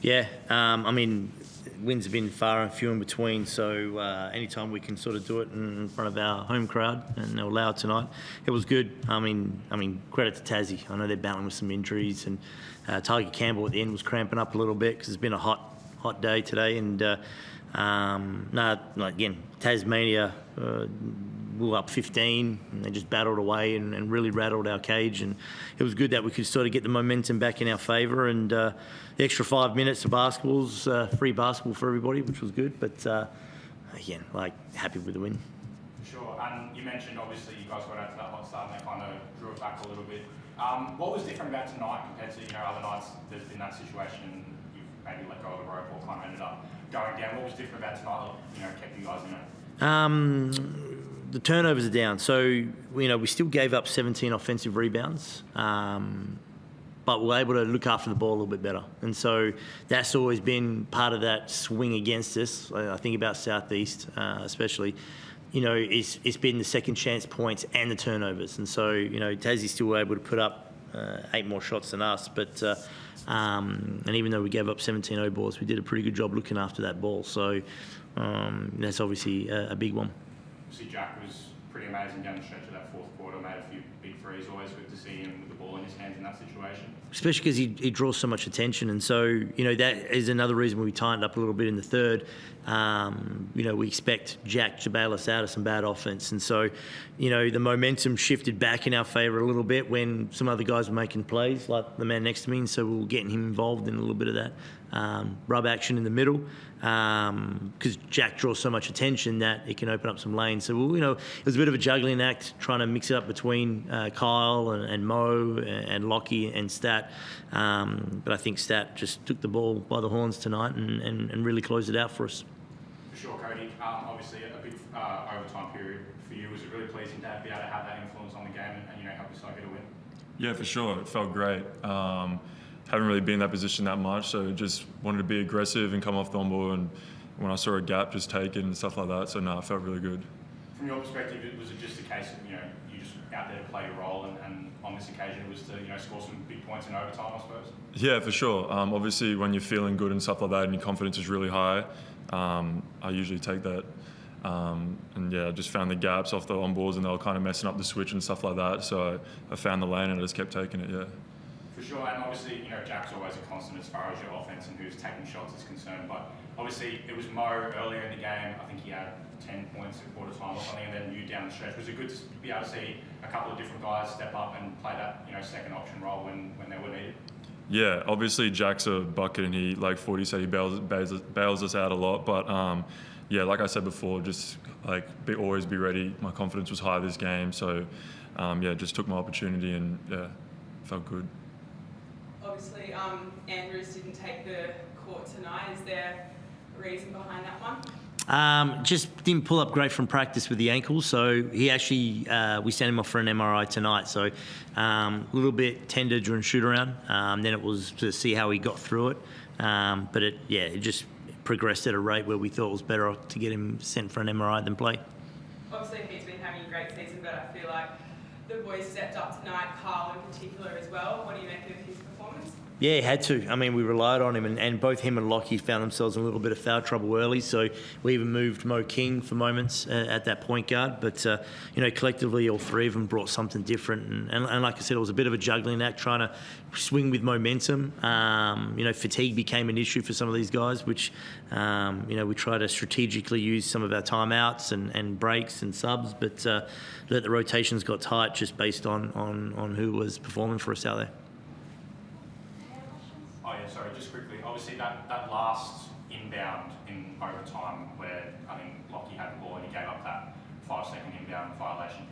Yeah, I mean, wins have been far and few in between, so anytime we can sort of do it in front of our home crowd, and they'll allow it tonight, it was good. I mean, credit to Tassie. I know they're battling with some injuries, and Tiger Campbell at the end was cramping up a little bit because it's been a hot day today, and again, Tasmania we were up 15, and they just battled away and really rattled our cage, and it was good that we could sort of get the momentum back in our favour, and the extra 5 minutes of basketball's free basketball for everybody, which was good, but again, happy with the win. Sure, and you mentioned obviously you guys got out to that hot start and they kind of drew it back a little bit. What was different about tonight compared to other nights there's been that situation and you've maybe let go of the rope or kind of ended up going down? What was different about tonight that kept you guys in it? The turnovers are down, so we still gave up 17 offensive rebounds, but we're able to look after the ball a little bit better, and so that's always been part of that swing against us. I think about Southeast, especially. It's been the second chance points and the turnovers, and so Tassie's still able to put up 8 more shots than us, but and even though we gave up 17 0 balls, we did a pretty good job looking after that ball. So that's obviously a big one. Obviously, Jack was pretty amazing down the stretch of that fourth quarter, made a few big threes. Always good to see him with the ball in his hands in that situation. Especially because he draws so much attention, and so that is another reason we tightened up a little bit in the third. We expect Jack to bail us out of some bad offense, and so the momentum shifted back in our favour a little bit when some other guys were making plays, like the man next to me, and so we were getting him involved in a little bit of that rub action in the middle, because Jack draws so much attention that it can open up some lanes. So it was a bit of a juggling act trying to mix it up between Kyle and Mo and Lockie and Stat, but I think Stat just took the ball by the horns tonight and really closed it out for us. For sure, Cody. Obviously, a big overtime period for you. Was it really pleasing to be able to have that influence on the game and help your side get a win? Yeah, for sure. It felt great. Haven't really been in that position that much, so just wanted to be aggressive and come off the on-ball, and when I saw a gap, just take it and stuff like that. So no, it felt really good. From your perspective, was it just a case of you just out there to play your role, and on this occasion it was to score some big points in overtime, I suppose? Yeah, for sure. Obviously, when you're feeling good and stuff like that, and your confidence is really high, I usually take that. And yeah, I just found the gaps off the on-balls, and they were kind of messing up the switch and stuff like that. So I found the lane and I just kept taking it. Yeah. For sure, and obviously, Jack's always a constant as far as your offense and who's taking shots is concerned. But obviously, it was Mo earlier in the game. I think he had 10 points at quarter time or something, and then you down the stretch. Was it good to be able to see a couple of different guys step up and play that second option role when they were needed? Yeah, obviously Jack's a bucket, and he, like Forde said, he bails us out a lot. But yeah, like I said before, just always be ready. My confidence was high this game, so yeah, just took my opportunity and yeah, felt good. Obviously, Andrews didn't take the court tonight. Is there a reason behind that one? Just didn't pull up great from practice with the ankle, so he actually we sent him off for an MRI tonight. So a little bit tender during shoot around. Then it was to see how he got through it, but it just progressed at a rate where we thought it was better to get him sent for an MRI than play. Obviously, he's been having a great season, but I feel like the boys stepped up tonight, Carl in particular as well. What do you make of his performance? Yeah, he had to. I mean, we relied on him, and both him and Lockie found themselves in a little bit of foul trouble early, so we even moved Mo King for moments at that point guard. But, collectively, all three of them brought something different. And like I said, it was a bit of a juggling act trying to swing with momentum. Fatigue became an issue for some of these guys, which, we try to strategically use some of our timeouts and breaks and subs, but the rotations got tight just based on who was performing for us out there. Oh yeah, sorry, just quickly. Obviously, that last inbound in overtime where I think Lockie had the ball and he gave up that 5-second inbound violation.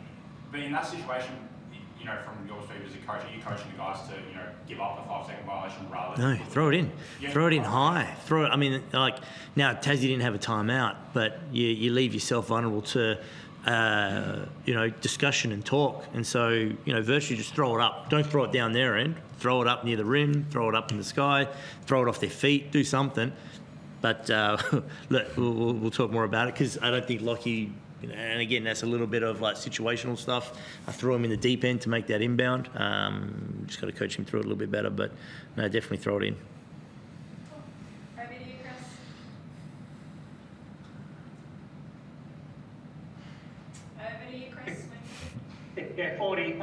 But in that situation, from your perspective as a coach, are you coaching the guys to give up the 5-second violation rather than... No, throw it in. Yeah. Throw it in high. Now Tassie didn't have a timeout, but you leave yourself vulnerable to discussion and talk. And so, virtually just throw it up. Don't throw it down their end. Throw it up near the rim, throw it up in the sky, throw it off their feet, do something. But look, we'll talk more about it because I don't think Lockie, and again, that's a little bit of situational stuff. I threw him in the deep end to make that inbound. Just got to coach him through it a little bit better, but no, definitely throw it in. Over to you, Chris. Yeah, Forde.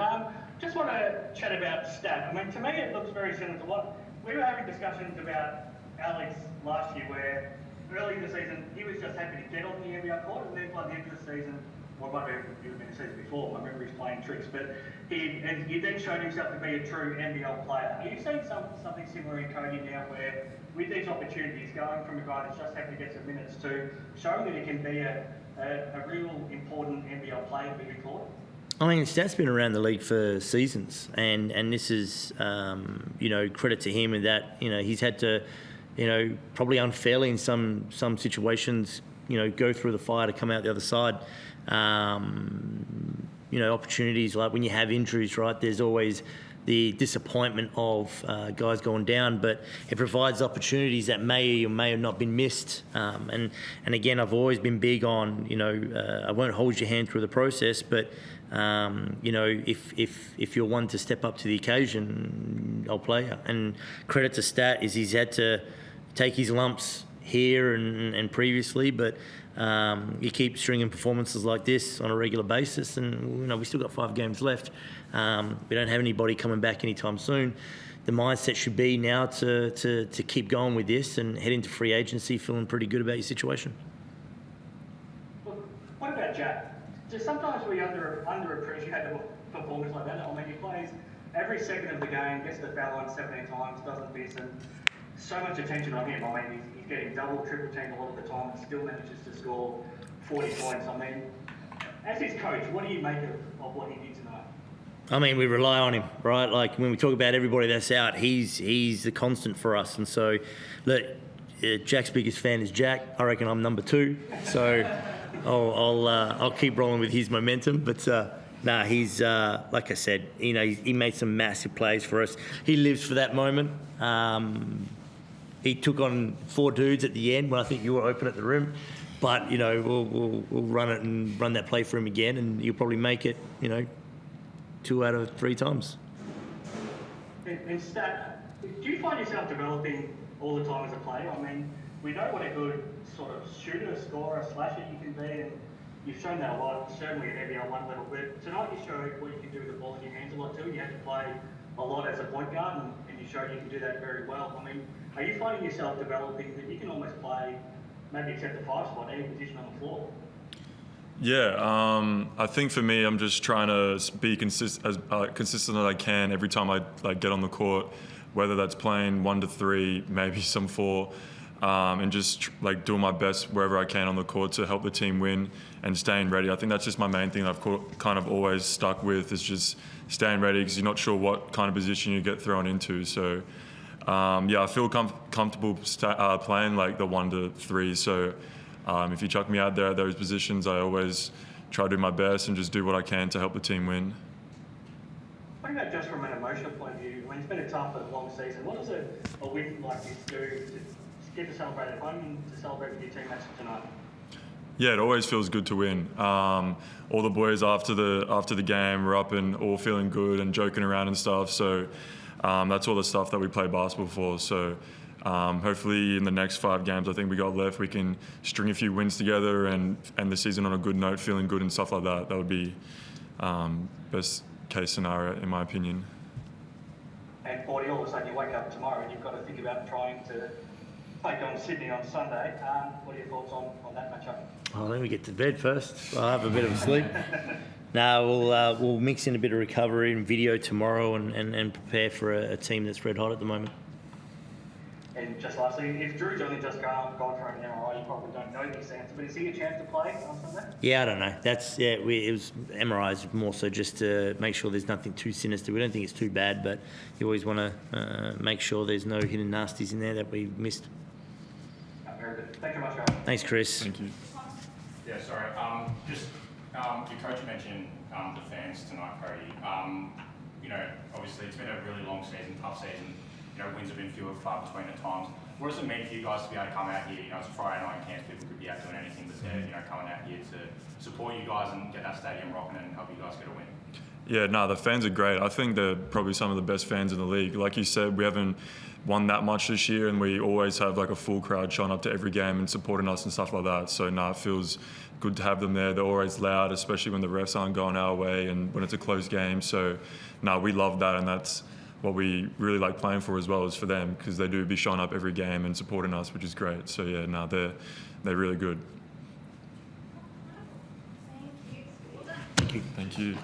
Just want to chat about Stat. I mean, to me, it looks very similar to what we were having discussions about Alex last year, where early in the season he was just happy to get on the NBL court, and then by the end of the season, or maybe it would have been the season before, I remember he's playing tricks, but he then showed himself to be a true NBL player. Are you seeing something similar in Cody now, where with these opportunities, going from a guy that's just happy to get some minutes to showing that he can be a real important NBL player moving forward? I mean, Stat's been around the league for seasons, and this is, credit to him in that, he's had to, probably unfairly in some situations, go through the fire to come out the other side. Opportunities like when you have injuries, right, there's always the disappointment of guys going down, but it provides opportunities that may or may have not been missed. And again, I've always been big on, I won't hold your hand through the process, but if you're one to step up to the occasion, I'll play you. And credit to Stat is he's had to take his lumps here and previously, but you keep stringing performances like this on a regular basis, and we still got 5 games left. We don't have anybody coming back anytime soon. The mindset should be now to keep going with this and head into free agency feeling pretty good about your situation. What about Jack? Just sometimes we underappreciate a performance like that. I mean, he plays every second of the game, gets the foul line 17 times, doesn't miss, and so much attention on him. I mean, he's getting double, triple teamed a lot of the time and still manages to score 40 points. I mean, as his coach, what do you make of what he did tonight? I mean, we rely on him, right? Like when we talk about everybody that's out, he's the constant for us. And so, look, Jack's biggest fan is Jack. I reckon I'm number 2. So I'll keep rolling with his momentum. But he's like I said, he made some massive plays for us. He lives for that moment. He took on 4 dudes at the end when I think you were open at the rim. But we'll run it and run that play for him again, and he'll probably make it 2 out of 3 times. And Stat, do you find yourself developing all the time as a player? I mean, we know what a good sort of shooter, scorer, slasher you can be, and you've shown that a lot, certainly at NBL 1 level. But tonight you showed what you can do with the ball in your hands a lot too. You had to play a lot as a point guard, and you showed you can do that very well. I mean, are you finding yourself developing that you can almost play, maybe except the 5 spot, any position on the floor? Yeah, I think for me, I'm just trying to be consistent as I can every time I get on the court, whether that's playing 1 to 3, maybe some 4, and just doing my best wherever I can on the court to help the team win and staying ready. I think that's just my main thing that I've kind of always stuck with, is just staying ready, because you're not sure what kind of position you get thrown into. So I feel comfortable playing the 1 to 3. So if you chuck me out there at those positions, I always try to do my best and just do what I can to help the team win. What about just from an emotional point of view? I mean, it's been a tough and long season. What does a win like this do to get to celebrate at home and to celebrate with your teammates tonight? Yeah, it always feels good to win. All the boys after the game were up and all feeling good and joking around and stuff. So that's all the stuff that we play basketball for. So hopefully in the next 5 games I think we got left, we can string a few wins together and end the season on a good note, feeling good and stuff like that. That would be best case scenario in my opinion. And Forde, all of a sudden you wake up tomorrow and you've got to think about trying to take on Sydney on Sunday. What are your thoughts on that matchup? Oh, let me get to bed first. I'll have a bit of a sleep. We'll mix in a bit of recovery and video tomorrow and prepare for a team that's red hot at the moment. And just lastly, if Drew's only just gone for an MRI, you probably don't know these answers, but is he a chance to play on Sunday? Yeah, I don't know. It was MRIs more so just to make sure there's nothing too sinister. We don't think it's too bad, but you always want to make sure there's no hidden nasties in there that we missed. Very good. Thank you very much, guys. Thanks, Chris. Thank you. Yeah, sorry. Your coach mentioned the fans tonight, Cody. Obviously it's been a really long season, tough season. Wins have been few and far between at times. What does it mean for you guys to be able to come out here? It's a Friday night camp, people could be out doing anything, but they're coming out here to support you guys and get that stadium rocking and help you guys get a win. Yeah, no, the fans are great. I think they're probably some of the best fans in the league. Like you said, we haven't won that much this year, and we always have like a full crowd showing up to every game and supporting us and stuff like that. So, no, it feels good to have them there. They're always loud, especially when the refs aren't going our way and when it's a close game. So, no, we love that, and that's what we really like playing for as well, is for them, because they do be showing up every game and supporting us, which is great. So, yeah, no, they're really good. Thank you. Thank you.